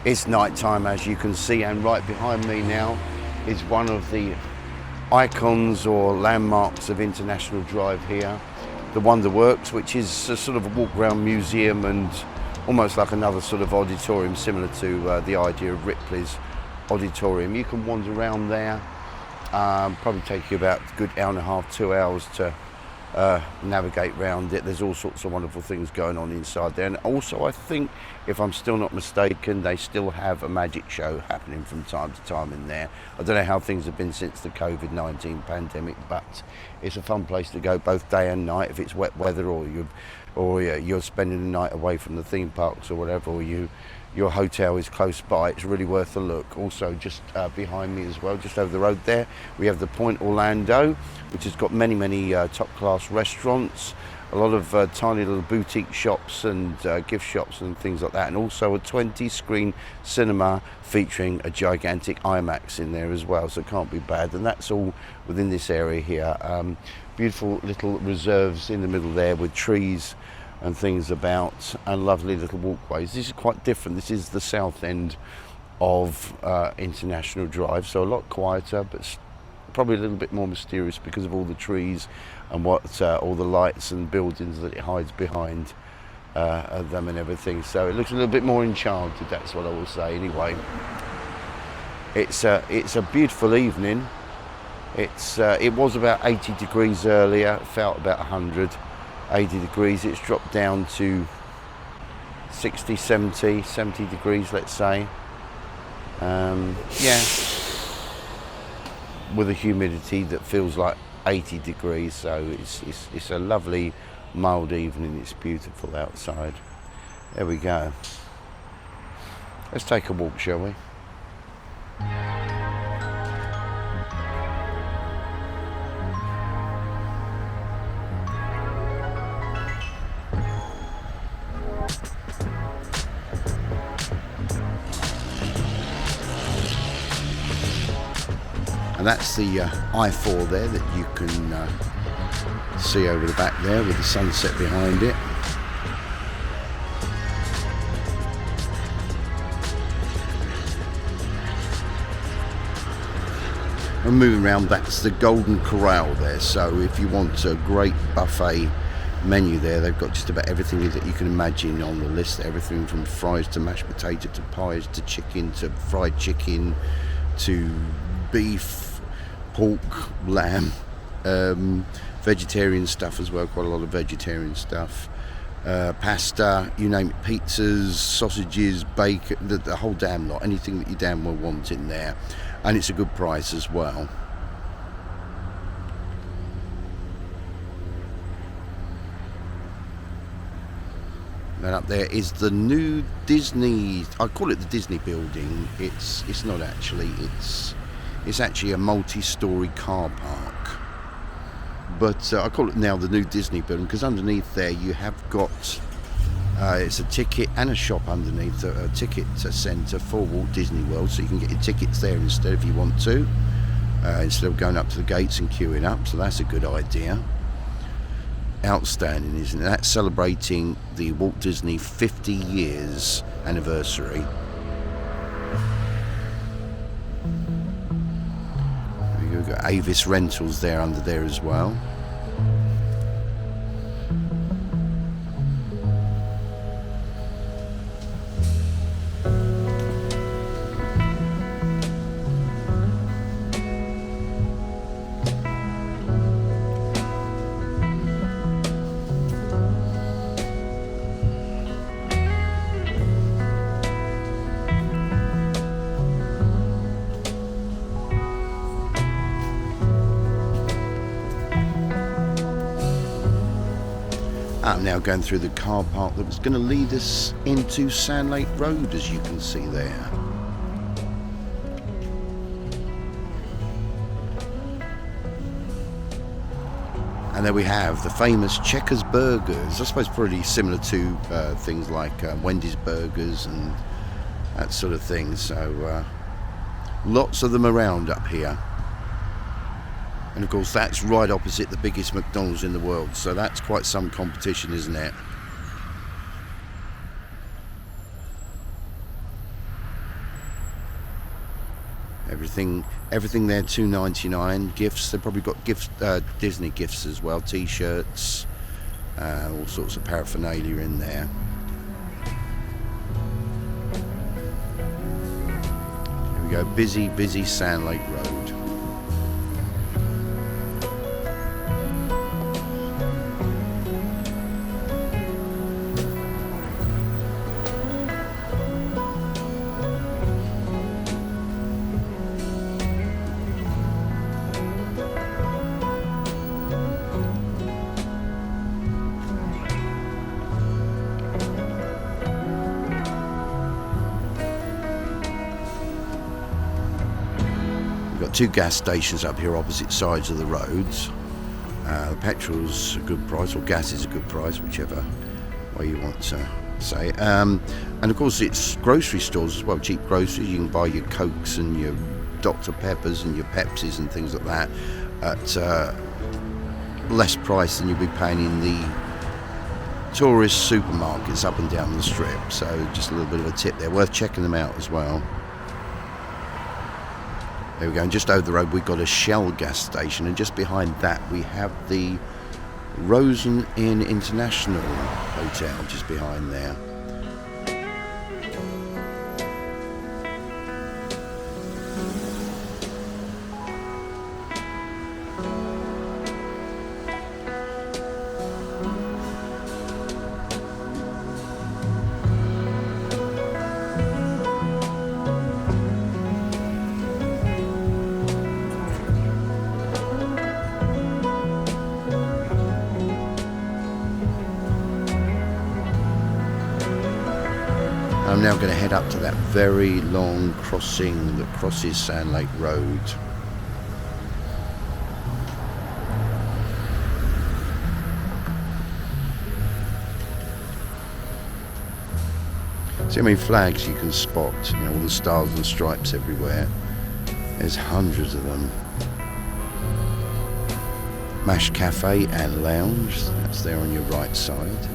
It's night time, as you can see, and right behind me now is one of the icons or landmarks of International Drive here, the Wonder Works, which is a sort of a walk-around museum and almost like another sort of auditorium similar to the idea of Ripley's auditorium. You can wander around there, probably take you about a good hour and a half, 2 hours to navigate around it. There's all sorts of wonderful things going on inside there, and also I think, if I'm still not mistaken, they still have a magic show happening from time to time in there. I don't know how things have been since the COVID-19 pandemic, but it's a fun place to go both day and night if it's wet weather, or you're spending the night away from the theme parks or whatever, or your hotel is close by. It's really worth a look. Also, just behind me as well, just over the road there, we have the Point Orlando, which has got many top-class restaurants, a lot of tiny little boutique shops and gift shops and things like that, and also a 20-screen cinema featuring a gigantic IMAX in there as well, so it can't be bad. And that's all within this area here. Beautiful little reserves in the middle there with trees and things about, and lovely little walkways. This is quite different. This is the south end of International Drive, so a lot quieter, but probably a little bit more mysterious because of all the trees and what all the lights and buildings that it hides behind them and everything. So it looks a little bit more enchanted, that's what I will say. Anyway, it's a beautiful evening. It was about 80 degrees earlier, felt about 180 degrees. It's dropped down to 60, 70 degrees, let's say. Yeah, with a humidity that feels like 80 degrees, so it's a lovely mild evening. It's beautiful outside. There we go. Let's take a walk, shall we? And that's the I-4 there that you can see over the back there with the sunset behind it. And moving around, that's the Golden Corral there. So if you want a great buffet menu there, they've got just about everything that you can imagine on the list. Everything from fries to mashed potato to pies to chicken to fried chicken to beef, pork, lamb, vegetarian stuff as well, quite a lot of vegetarian stuff, pasta, you name it, pizzas, sausages, bacon, the whole damn lot, anything that you damn well want in there, and it's a good price as well. And up there is the new Disney, I call it the Disney building. It's not actually, it's actually a multi-storey car park, but I call it now the new Disney building because underneath there you have got it's a ticket and a shop underneath, a ticket centre for Walt Disney World, so you can get your tickets there instead if you want to, instead of going up to the gates and queuing up, so that's a good idea. Outstanding, isn't it? That's celebrating the Walt Disney 50 years anniversary. We've got Avis Rentals there under there as well. I'm now going through the car park that was going to lead us into Sandlake Road, as you can see there. And there we have the famous Checkers Burgers. I suppose pretty similar to things like Wendy's Burgers and that sort of thing. So lots of them around up here. And of course that's right opposite the biggest McDonald's in the world, so that's quite some competition, isn't it? Everything there $2.99. Gifts, they've probably got gifts, Disney gifts as well, t-shirts, all sorts of paraphernalia in there. Here we go, busy Sandlake Road. Got two gas stations up here opposite sides of the roads. The petrol's a good price, or gas is a good price, whichever way you want to say. And of course it's grocery stores as well, cheap groceries. You can buy your Cokes and your Dr. Peppers and your Pepsis and things like that at less price than you'll be paying in the tourist supermarkets up and down the strip. So just a little bit of a tip there, worth checking them out as well. There we go, and just over the road we've got a Shell gas station, and just behind that we have the Rosen Inn International Hotel just behind there. I'm now going to head up to that very long crossing that crosses Sandlake Road. See how many flags you can spot, you know, all the stars and stripes everywhere. There's hundreds of them. Mash Cafe and Lounge, that's there on your right side.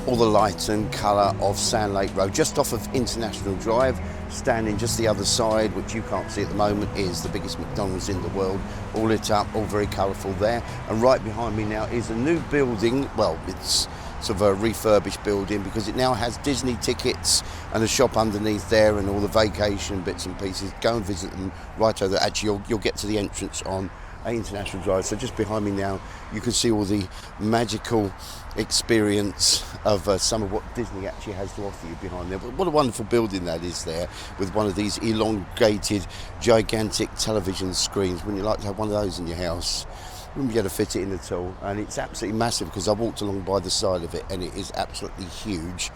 All the light and colour of Sandlake Road, just off of International Drive, standing just the other side, which you can't see at the moment, is the biggest McDonald's in the world, all lit up, all very colourful there. And right behind me now is a new building. Well, it's sort of a refurbished building because it now has Disney tickets and a shop underneath there and all the vacation bits and pieces. Go and visit them right over there. Actually, you'll get to the entrance on International Drive. So just behind me now you can see all the magical experience of some of what Disney actually has to offer you behind there. But what a wonderful building that is there, with one of these elongated gigantic television screens. Wouldn't you like to have one of those in your house? Wouldn't be able to fit it in at all, and it's absolutely massive because I walked along by the side of it and it is absolutely huge.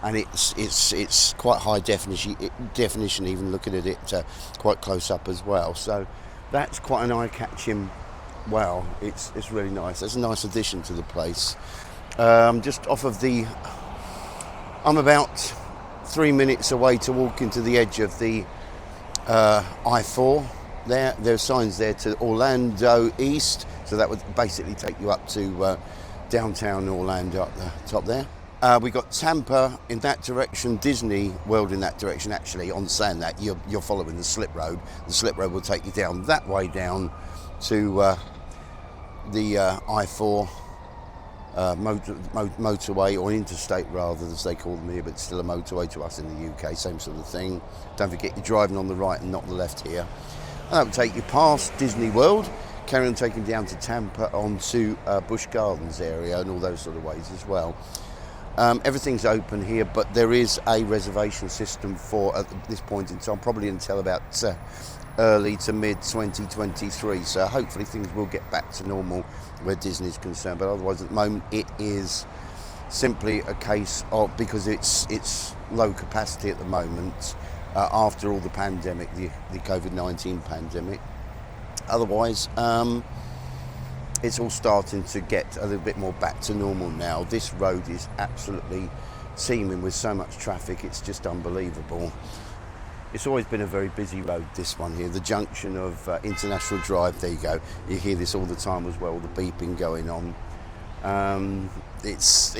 And it's quite high definition even looking at it quite close up as well. So that's quite an eye-catching. Wow, it's really nice. It's a nice addition to the place. Just off of the, I'm about 3 minutes away to walk into the edge of the I-4. There's signs there to Orlando East, so that would basically take you up to downtown Orlando up the top there. We got Tampa in that direction, Disney World in that direction. Actually, on saying that, you're following the slip road. The slip road will take you down that way down to the I-4 motorway, or interstate rather, as they call them here, but still a motorway to us in the UK, same sort of thing. Don't forget you're driving on the right and not the left here. And that will take you past Disney World, carry on taking down to Tampa onto Busch Gardens area and all those sort of ways as well. Everything's open here, but there is a reservation system for, at this point in time, probably until about early to mid 2023, so hopefully things will get back to normal where Disney's concerned, but otherwise at the moment it is simply a case of, because it's low capacity at the moment, after all the pandemic, the COVID-19 pandemic. Otherwise, it's all starting to get a little bit more back to normal now. This road is absolutely teeming with so much traffic, it's just unbelievable. It's always been a very busy road, this one here. The junction of International Drive, there you go. You hear this all the time as well, the beeping going on. It's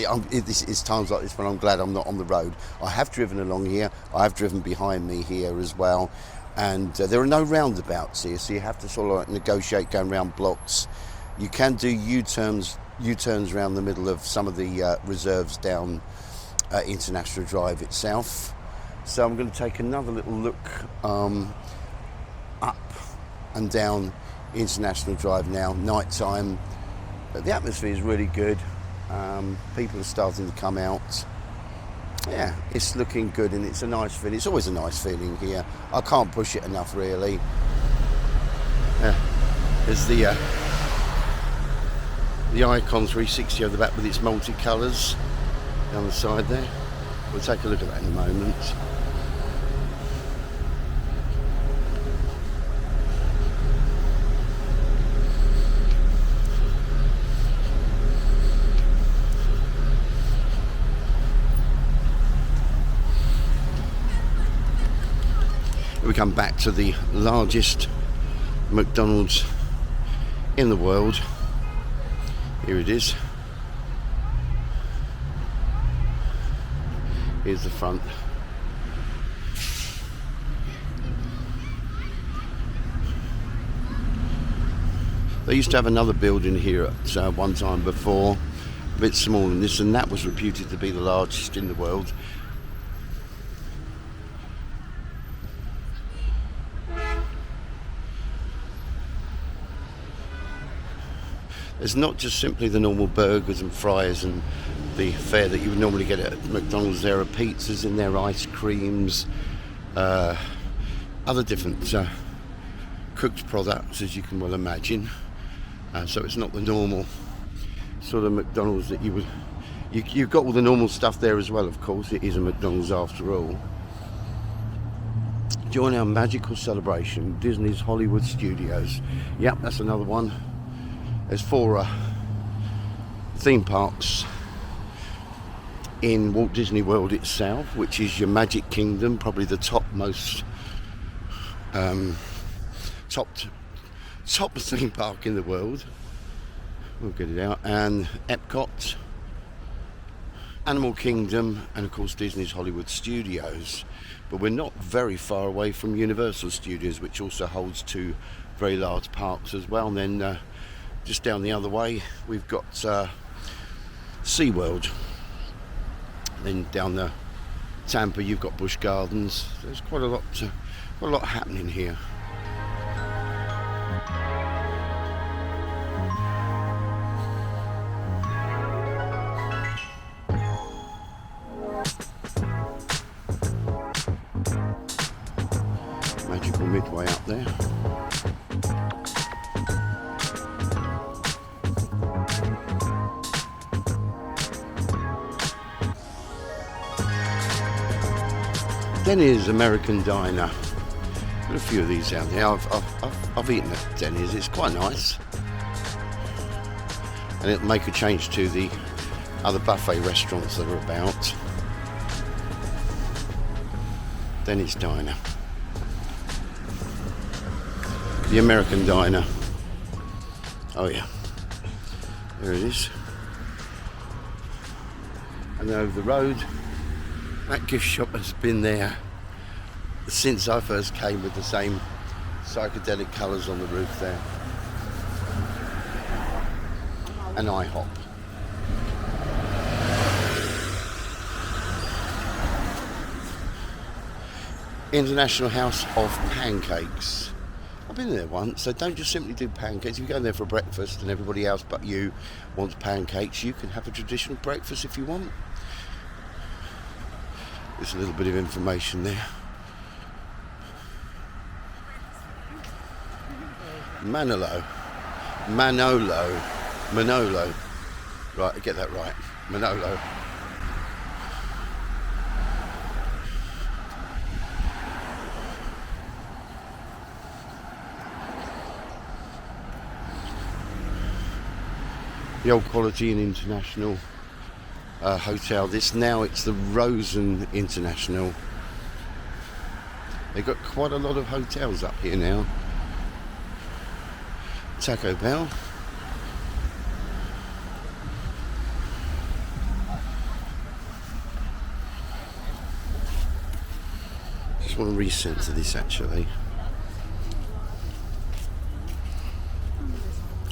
times like this when I'm glad I'm not on the road. I have driven along here, I have driven behind me here as well. And there are no roundabouts here, so you have to sort of like negotiate going around blocks. You can do U-turns around the middle of some of the reserves down International Drive itself. So I'm going to take another little look up and down International Drive now, night time. But the atmosphere is really good. People are starting to come out. Yeah, it's looking good, and it's a nice feeling. It's always a nice feeling here. I can't push it enough, really. There's the Icon 360 over the back with its multicolours down the side there. We'll take a look at that in a moment. We come back to the largest McDonald's in the world. Here it is. Here's the front. They used to have another building here at one time before, a bit smaller than this, and that was reputed to be the largest in the world. It's not just simply the normal burgers and fries and the fare that you would normally get at McDonald's. There are pizzas in there, ice creams, other different cooked products, as you can well imagine. So it's not the normal sort of McDonald's that you would... You've got all the normal stuff there as well, of course. It is a McDonald's after all. Join our magical celebration, Disney's Hollywood Studios. Yep, that's another one. There's 4 theme parks in Walt Disney World itself, which is your Magic Kingdom, probably the topmost top theme park in the world. We'll get it out. And Epcot, Animal Kingdom, and of course Disney's Hollywood Studios. But we're not very far away from Universal Studios, which also holds 2 very large parks as well. And then just down the other way, we've got Seaworld. Then down the Tampa, you've got Busch Gardens. There's quite a lot happening here. Magical Midway up there. Denny's American Diner. Got a few of these down there. I've eaten at Denny's. It's quite nice, and it'll make a change to the other buffet restaurants that are about. Denny's Diner, the American Diner. Oh yeah, there it is. And over the road, that gift shop has been there since I first came, with the same psychedelic colours on the roof there. An IHOP. International House of Pancakes. I've been there once. So don't just simply do pancakes. If you go in there for breakfast and everybody else but you wants pancakes, you can have a traditional breakfast if you want. There's a little bit of information there. Manolo. Right, I get that right. Manolo. the old Quality and International hotel. It's the Rosen International. They've got quite a lot of hotels up here now. Taco Bell. Just want to recenter this actually.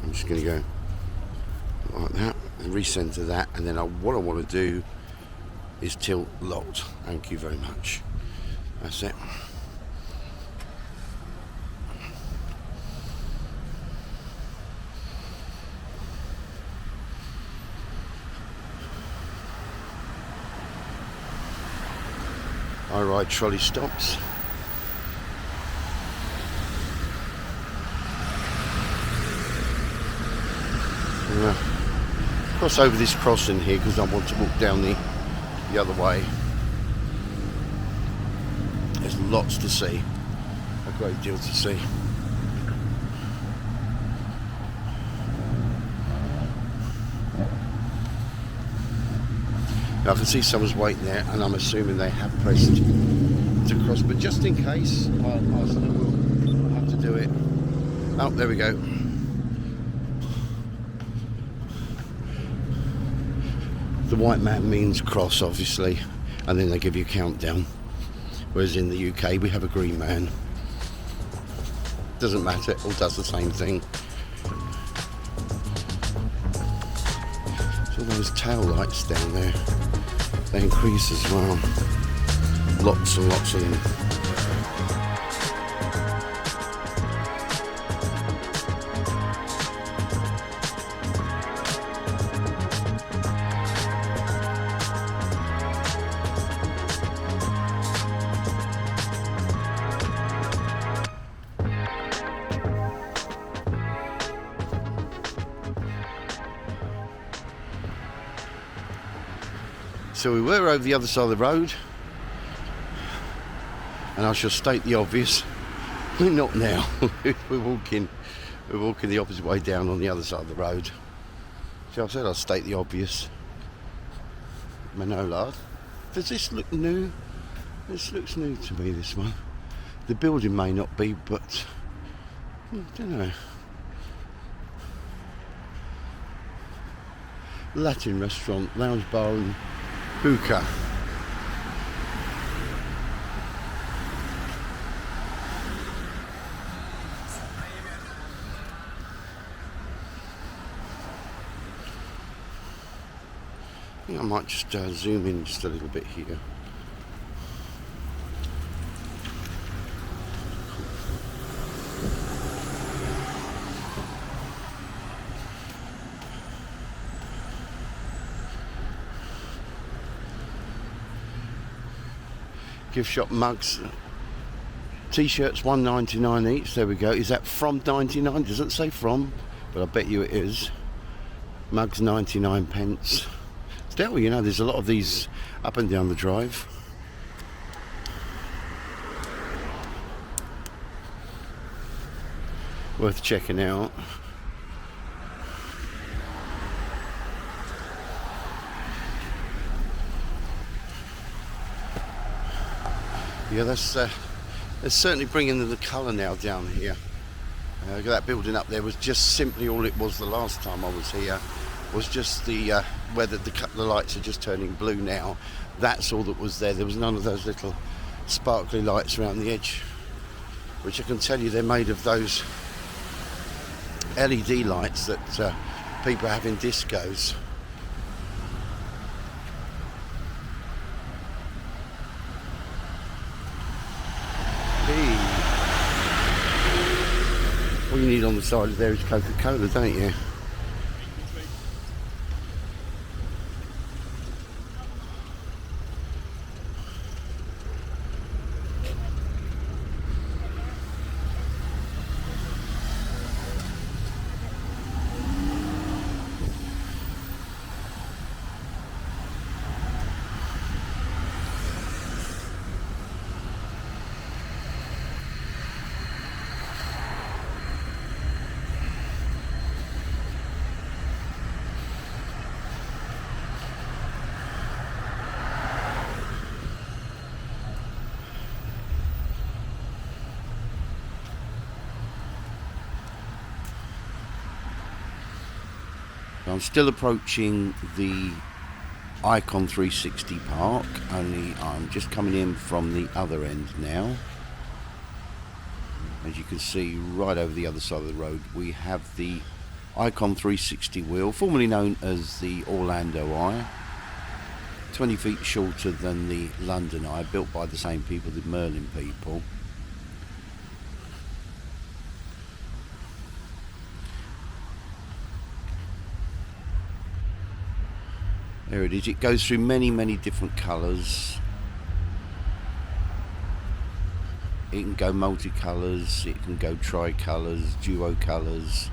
I'm just going to go like that and recenter that, and then what I want to do is tilt locked. Thank you very much. That's it. I ride trolley stops. Cross over this crossing here because I want to walk down the other way. There's lots to see, a great deal to see. Now I can see someone's waiting there, and I'm assuming they have pressed to cross, but just in case, I still will have to do it. Oh, there we go. The white man means cross, obviously, and then they give you a countdown. Whereas in the UK, we have a green man. Doesn't matter, it all does the same thing. So those tail lights down there, they increase as well. Lots and lots of them. So we were over the other side of the road, and I shall state the obvious. We're not now. we're walking the opposite way down on the other side of the road. So I said I'll state the obvious. Manolard. Does this look new? This looks new to me, this one. The building may not be, but I don't know. Latin restaurant, lounge bar and hookah. I think I might just zoom in just a little bit here. Gift shop mugs, t-shirts $1.99 each. There we go. Is that from 99? Doesn't say from, but I bet you it is. Mugs 99 pence. Still, you know, there's a lot of these up and down the drive. Worth checking out. Yeah, that's certainly bringing the colour now down here. That building up there was just simply all it was the last time I was here. Was just the where the lights are just turning blue now. That's all that was there. There was none of those little sparkly lights around the edge, which I can tell you they're made of those LED lights that people have in discos. All you need on the side of there is Coca-Cola, don't you? So I'm still approaching the Icon 360 park, only I'm just coming in from the other end now. As you can see, right over the other side of the road, we have the Icon 360 wheel, formerly known as the Orlando Eye. 20 feet shorter than the London Eye, built by the same people, the Merlin people. There it is. It goes through many, many different colours. It can go multicolours, it can go tricolours, duo colours.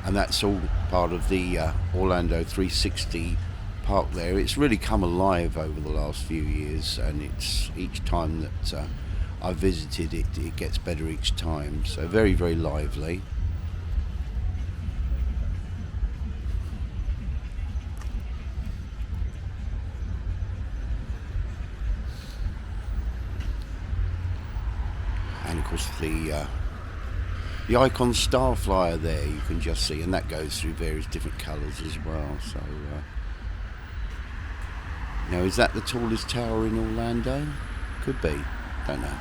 And that's all part of the Orlando 360 park there. It's really come alive over the last few years, and it's each time that I've visited it, it gets better each time. So very, very lively. And of course the Icon Starflyer there, you can just see, and that goes through various different colours as well. So, now, is that the tallest tower in Orlando? Could be, don't know.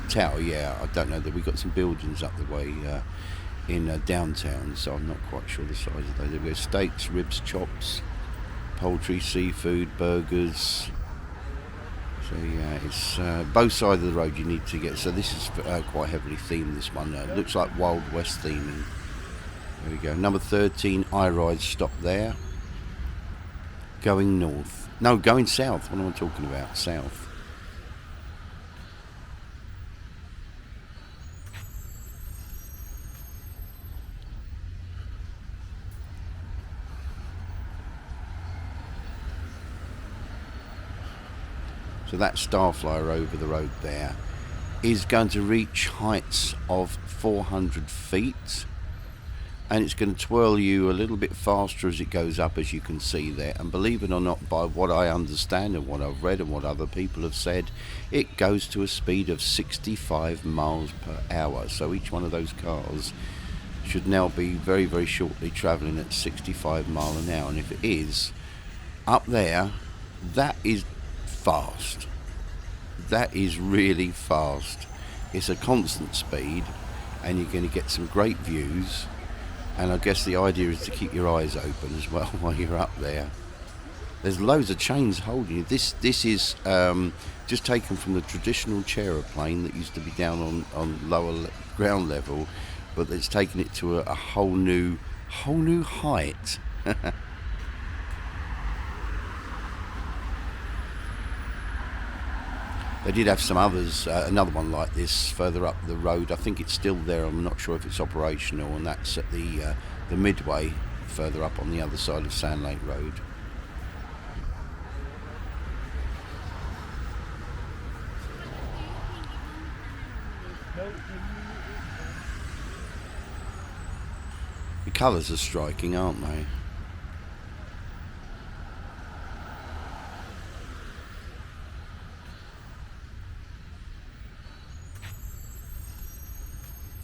Tower, yeah, I don't know. That we've got some buildings up the way in downtown, so I'm not quite sure the size of those. We've got steaks, ribs, chops, poultry, seafood, burgers. So yeah, it's both sides of the road you need to get. So this is quite heavily themed, this one. Looks like Wild West theming. There we go. Number 13, iRide, stop there. Going north. No, going south. What am I talking about? South. So that Starflyer over the road there is going to reach heights of 400 feet, and it's going to twirl you a little bit faster as it goes up, as you can see there. And believe it or not, by what I understand and what I've read and what other people have said, it goes to a speed of 65 miles per hour. So each one of those cars should now be very, very shortly travelling at 65 miles an hour. And if it is, up there, that is fast. That is really fast. It's a constant speed, and you're going to get some great views. And I guess the idea is to keep your eyes open as well while you're up there. There's loads of chains holding you. This is just taken from the traditional chaeroplane that used to be down on lower ground level, but it's taken it to a whole new height. They did have some others, another one like this further up the road. I think it's still there. I'm not sure if it's operational, and that's at the Midway, further up on the other side of Sandlake Road. The colours are striking, aren't they?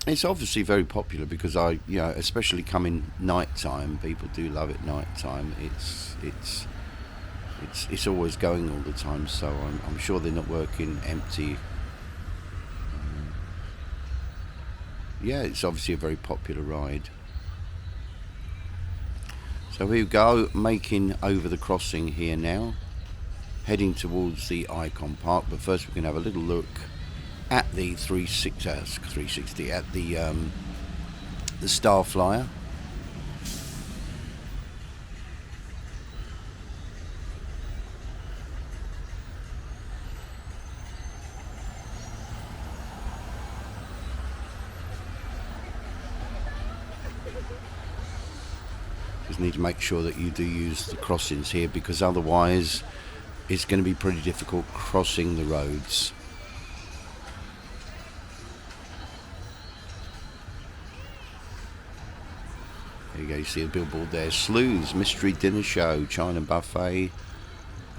It's obviously very popular because especially coming night time, people do love it night time. It's always going all the time, so I'm sure they're not working empty. Yeah, it's obviously a very popular ride. So here we go, making over the crossing here now, heading towards the Icon Park. But first we can have a little look at the 360 at the Starflyer. Just need to make sure that you do use the crossings here, because otherwise it's going to be pretty difficult crossing the roads. There you go, you see the billboard there. Sleuths, Mystery Dinner Show, China Buffet.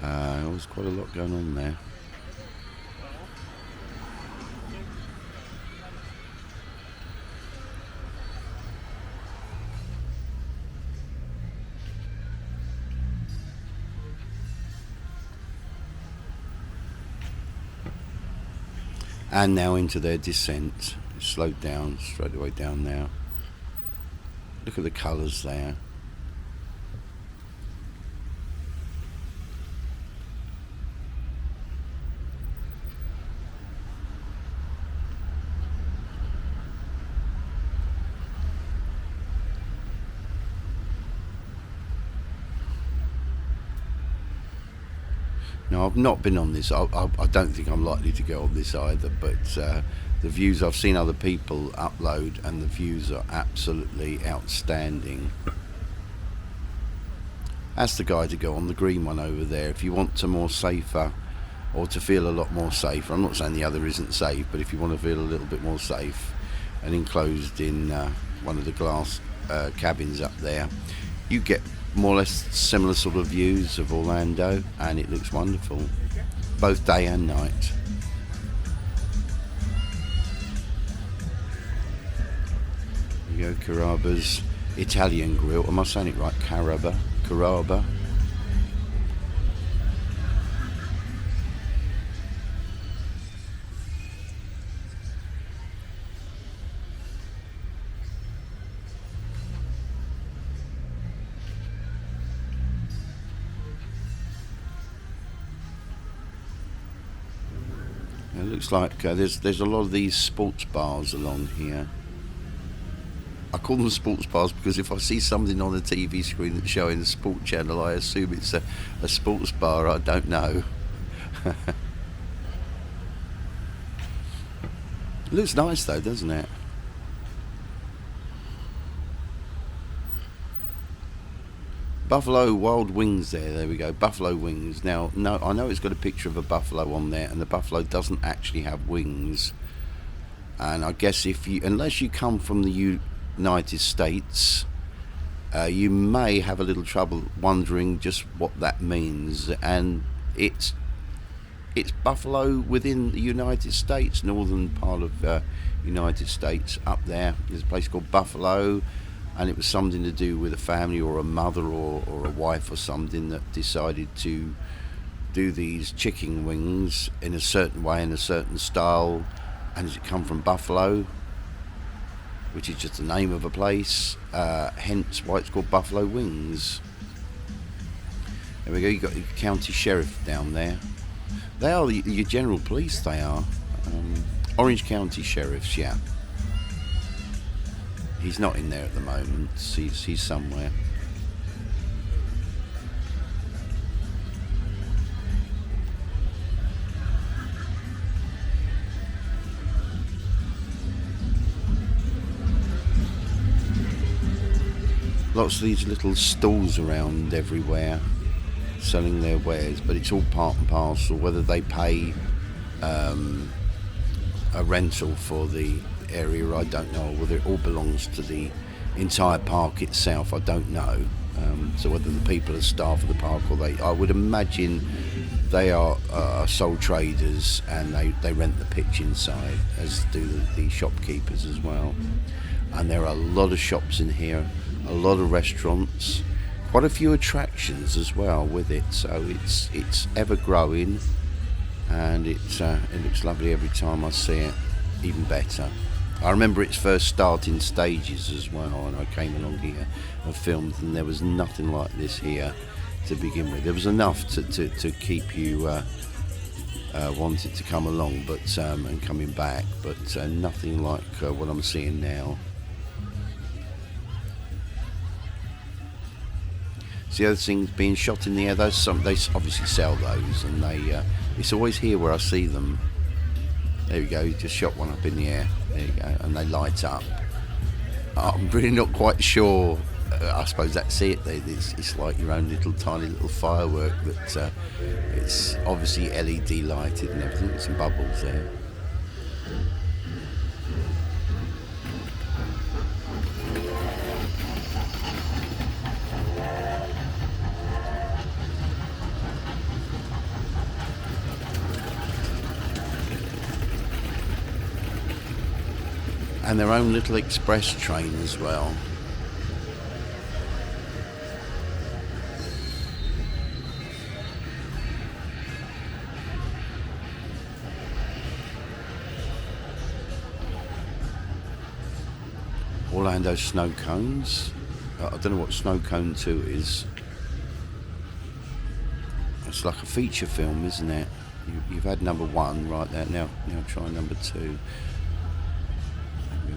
There's quite a lot going on there. And now into their descent. It's slowed down straight away down now. Look at the colours there. Now, I've not been on this. I don't think I'm likely to go on this either, but the views, I've seen other people upload, and the views are absolutely outstanding. That's the guy to go on, the green one over there, if you want to more safer, or to feel a lot more safer. I'm not saying the other isn't safe, but if you want to feel a little bit more safe, and enclosed in one of the glass cabins up there, you get more or less similar sort of views of Orlando, and it looks wonderful, both day and night. There you go, Caraba's Italian grill. Am I saying it right? Caraba. It looks like there's a lot of these sports bars along here. I call them sports bars because if I see something on the TV screen that's showing the sport channel, I assume it's a sports bar. I don't know. It looks nice though, doesn't it? Buffalo Wild Wings there we go, buffalo wings. Now, no, I know it's got a picture of a buffalo on there, and the buffalo doesn't actually have wings. And I guess unless you come from the United States, you may have a little trouble wondering just what that means. And it's buffalo within the United States, northern part of United States up there. There's a place called Buffalo, and it was something to do with a family or a mother or a wife or something that decided to do these chicken wings in a certain way, in a certain style. And does it come from Buffalo, which is just the name of a place, hence why it's called Buffalo Wings. There we go, you've got your county sheriff down there. They are your general police, they are. Orange County sheriffs, yeah. He's not in there at the moment, he's somewhere. Lots of these little stalls around everywhere selling their wares, but it's all part and parcel. Whether they pay a rental for the area, I don't know, or whether it all belongs to the entire park itself, I don't know. So whether the people are staff of the park or I would imagine they are sole traders, and they rent the pitch inside, as do the shopkeepers as well. And there are a lot of shops in here, a lot of restaurants, quite a few attractions as well with it. So it's ever growing, and it looks lovely every time I see it, even better. I remember its first starting stages as well, and I came along here and filmed, and there was nothing like this here to begin with. There was enough to keep you wanted to come along, but and coming back, but nothing like what I'm seeing now. See other things being shot in the air. They obviously sell those, and it's always here where I see them. There you go, you just shot one up in the air. There you go, and they light up. I'm really not quite sure. I suppose that's it. It's like your own tiny little firework, but it's obviously LED lighted and everything. There's some bubbles there. And their own little express train as well. Orlando snow cones. I don't know what Snow Cone 2 is. It's like a feature film, isn't it? You've had number 1 right there. Now try number 2.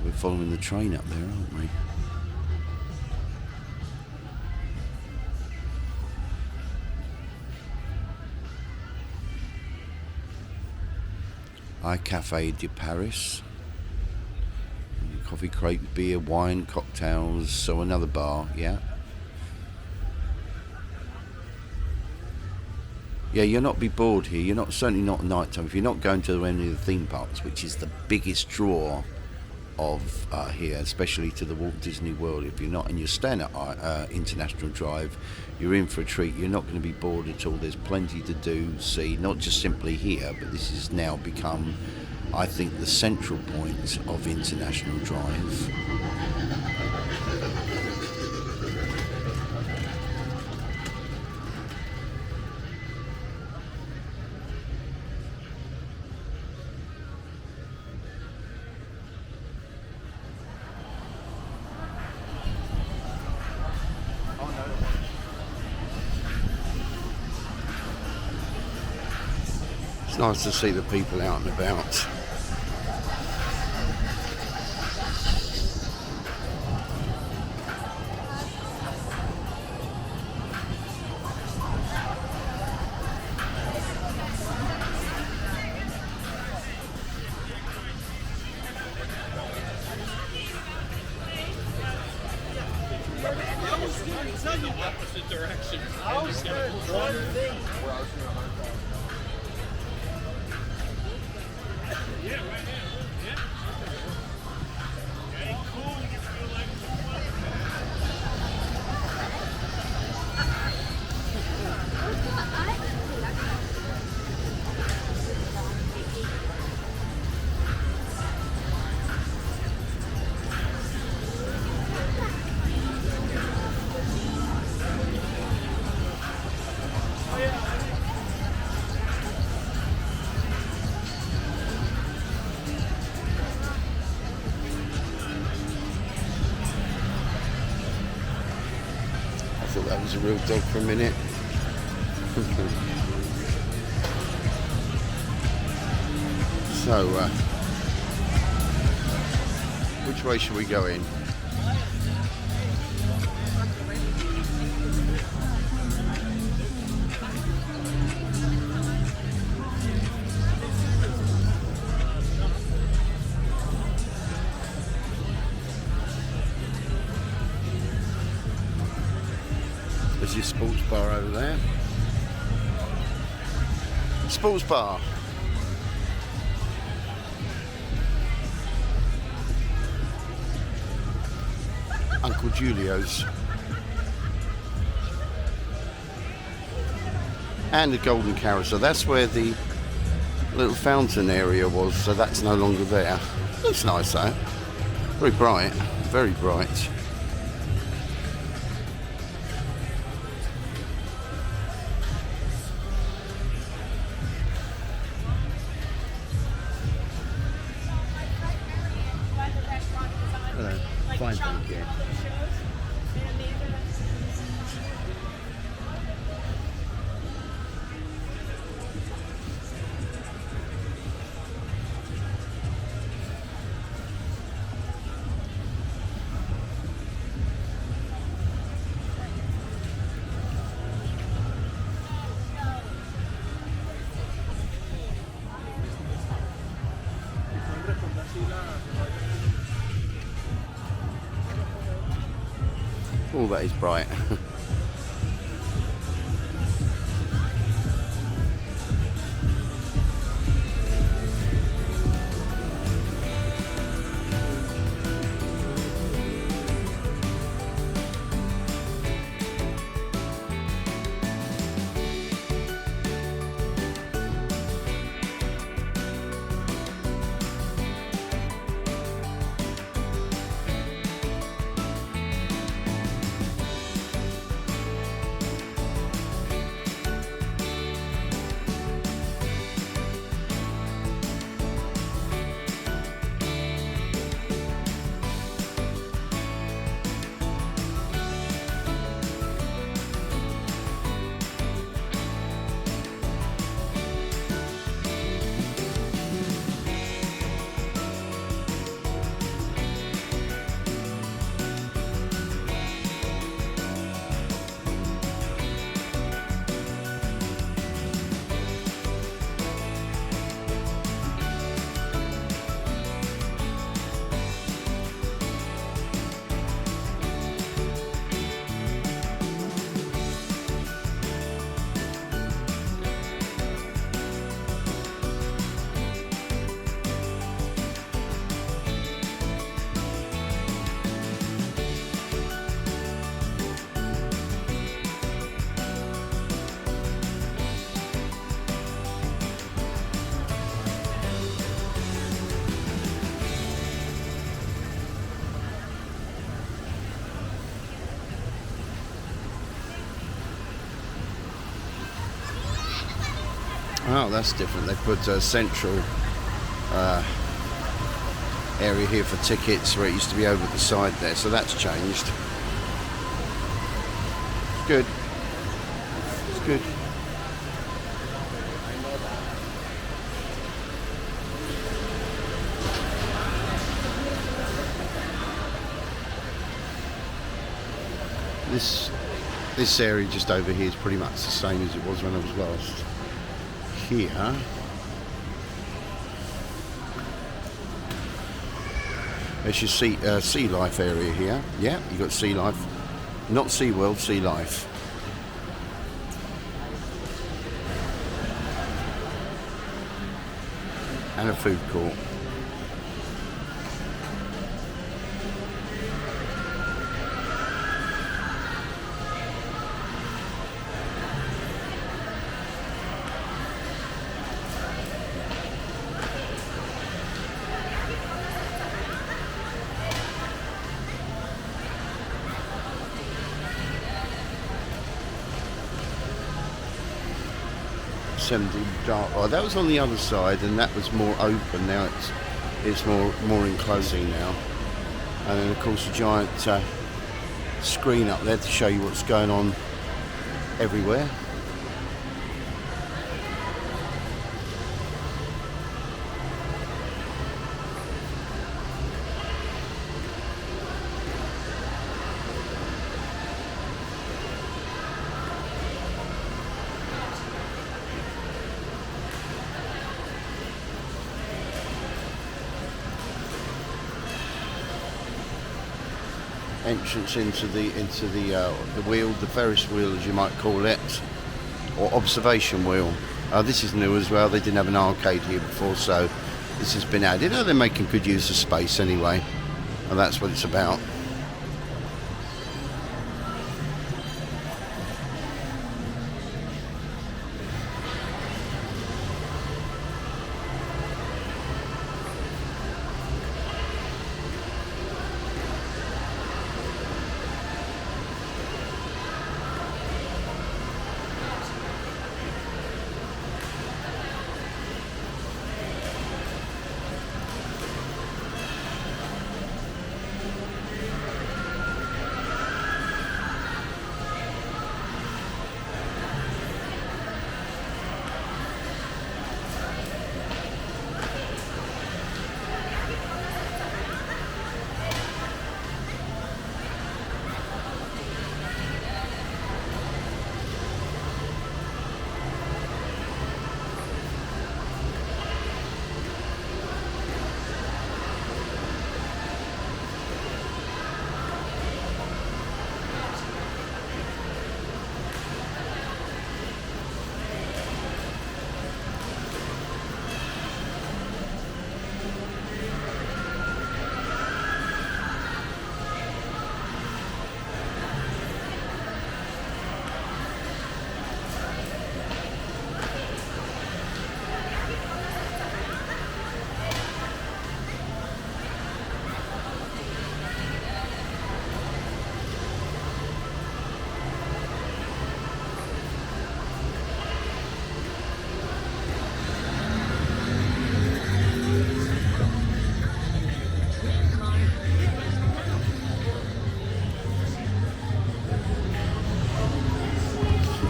We're following the train up there, aren't we? Café de Paris. Coffee, crepe, beer, wine, cocktails. So another bar, yeah. Yeah, you'll not be bored here. You're not, certainly not at night time. If you're not going to any of the theme parks, which is the biggest draw of here, especially to the Walt Disney World, if you're not and you're staying at International Drive, you're in for a treat. You're not going to be bored at all. There's plenty to do, see, not just simply here, but this has now become, I think, the central point of International Drive. It's nice to see the people out and about. Opposite direction. Yeah, right now. Yeah. Okay, cool. You feel like I thought that was a real dog for a minute. So, which way should we go in? There's your sports bar over there. Sports bar. Uncle Julio's. And the Golden Carousel. That's where the little fountain area was, so that's no longer there. Looks nice though. Very bright. Very bright. Fine, thank you. Oh, that is bright. Oh, that's different. They put a central area here for tickets where it used to be over the side there, so that's changed. It's good. It's good. This area just over here is pretty much the same as it was when I was last here. There's your sea life area here. Yeah, you got sea life, not Seaworld, sea life. And a food court. Dark. Oh, that was on the other side, and that was more open. Now it's more enclosing now. And then of course a giant screen up there to show you what's going on everywhere. Entrance into the wheel, the Ferris wheel as you might call it, or observation wheel. This is new as well. They didn't have an arcade here before, so this has been added. Oh, they're making good use of space anyway, and that's what it's about.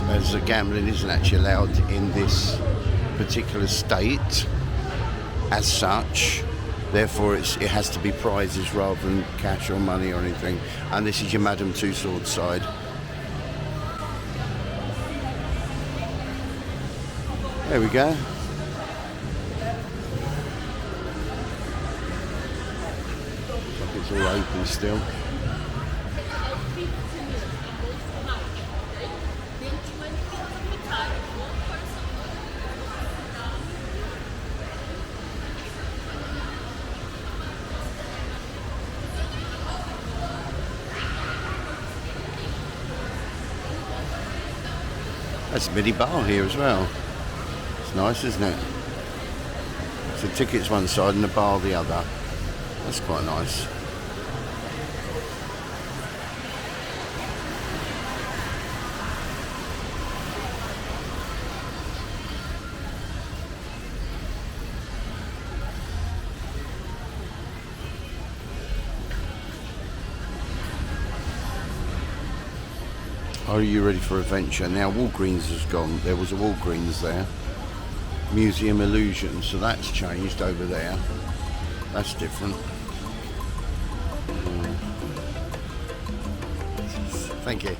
As gambling isn't actually allowed in this particular state as such, therefore it has to be prizes rather than cash or money or anything. And this is your Madame Tussauds side. There we go. Looks like it's all open still. That's a mini bar here as well. It's nice, isn't it? So tickets one side and the bar the other. That's quite nice. Are you ready for adventure? Now Walgreens has gone. There was a Walgreens there. Museum Illusions, so that's changed over there. That's different. Thank you.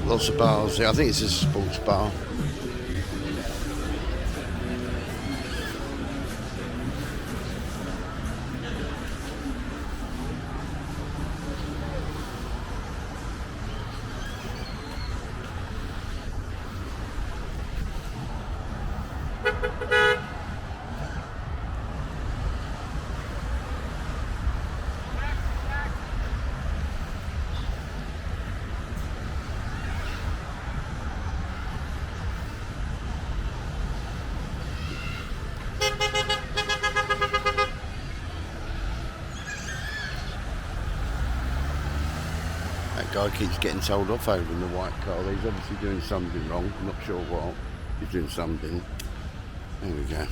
Lots of bars here. I think it's a sports bar. Guy keeps getting told off over in the white car. He's obviously doing something wrong. I'm not sure what. He's doing something. There we go.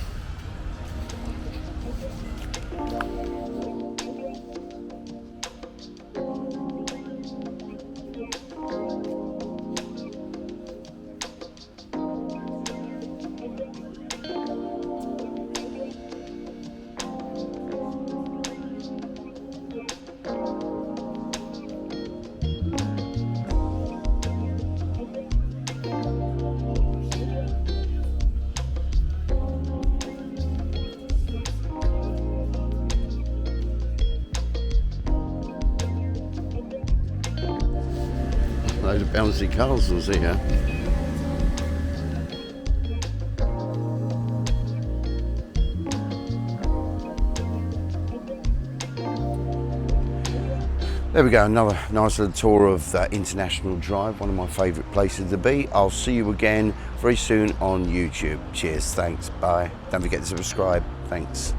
Load of bouncy castles here. There we go, another nice little tour of International Drive, one of my favourite places to be. I'll see you again very soon on YouTube. Cheers, thanks, bye. Don't forget to subscribe, thanks.